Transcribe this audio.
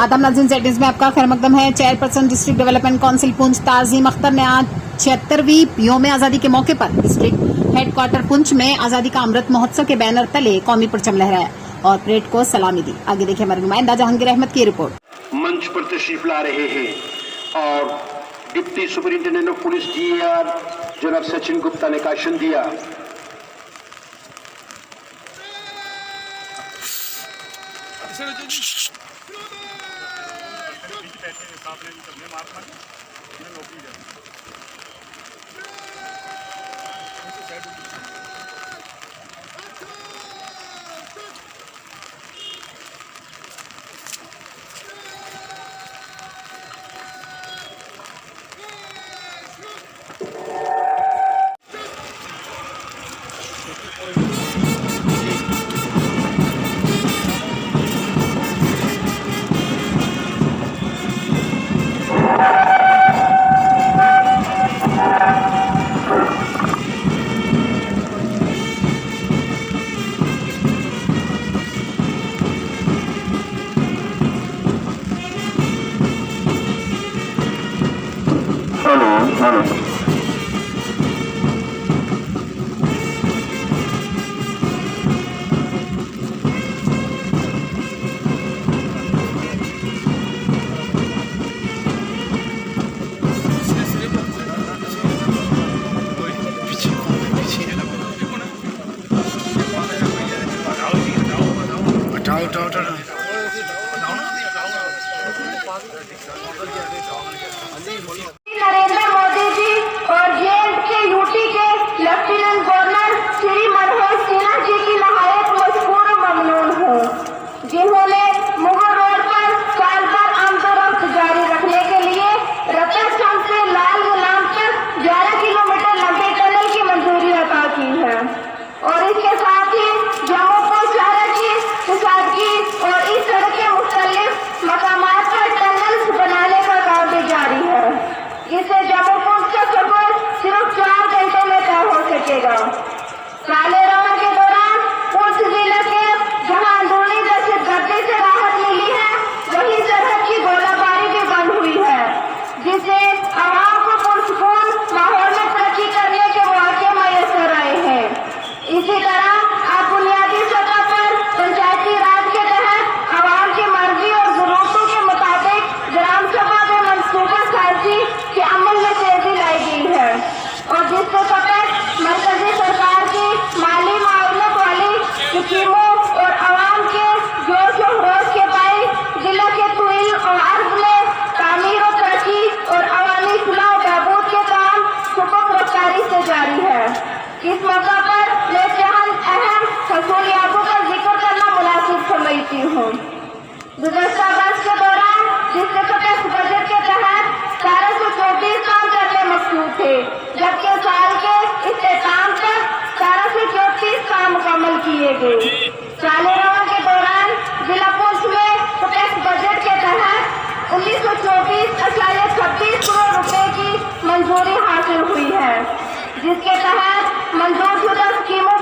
आदम नाज़रीन सेटिंग्स में आपका खैर मकदम है। Chairperson district development council Poonch Tazeem Akhtar ने आज 76वीं यौम आज़ादी के मौके पर डिस्ट्रिक्ट हेडक्वार्टर पुंछ में आज़ादी का अमृत महोत्सव के बैनर तले कौमी परचम लहराया और परेड को सलामी दी। आगे देखिए हमारे नुमाइंदा जहांगीर अहमद की रिपोर्ट। मंच पर तशरीफ ला रहे हैं और deputy superintendent of police DAR जनाब सचिन गुप्ता ने भाषण दिया। नरेंद्र मोदी जी और J&K UT के लेफ्टिनेंट गवर्नर श्री मनोहर सिन्हा जी की नहायत मशहूर ममनून हूँ, जिन्होंने मुगल रोड पर साल भर आंदोलन जारी रखने के लिए रतनचंद से लाल गुलाम तक 11 किलोमीटर लंबे टनल की मंजूरी अता की है और इसके साथ ही जम्मू को शहर की कुशादगी और इस सड़क के मुख्तलिफ मकामात पर टनल्स बनाने का काम भी जारी है, जिससे जम्मू पुंछ का सफर सिर्फ 4 घंटों में तय हो सकेगा। काले रण के दौरान पुंछ जिले के जहां अंदरूनी दहशतगर्दी से राहत मिली है, वहीं सरहद की गोलाबारी भी बंद हुई है, जिससे आवाम को पुरसकून माहौल में तरक्की करने के मौके मैसर आए हैं। इसी तरह अब बुनियादी सतह पर पंचायती राज के तहत आवाम की मर्जी और जरूरतों के मुताबिक ग्राम सभा में मंसूबा साजी के अमल में तेजी लाई गई है और जिससे फकत मरकजी सरकार की माली मामलों वाली स्कीमों और आवाम के जोश और खरोश के पाए जिला के तुइल और अर्ज में तामीर और तरक्की और अवामी फलाह और बहबूद के काम सुबह रफ्तारी से जारी है। इस मौका पर मैं चंद अहम हसूलियातों का जिक्र करना मुनासिब समझती हूँ। गुज़श्ता वर्ष के दौरान डिस्ट्रिक्ट बजट के तहत 1734 काम करने मकसूद थे, जबकि साल के इख्तिताम तक 1734 काम मुकम्मल किए गए। साल रवान के दौरान जिला पुंछ में टैक्स बजट के तहत 1924.36 करोड़ रुपए की मंजूरी हासिल हुई है, जिसके तहत मंजूर शुदा स्कीमों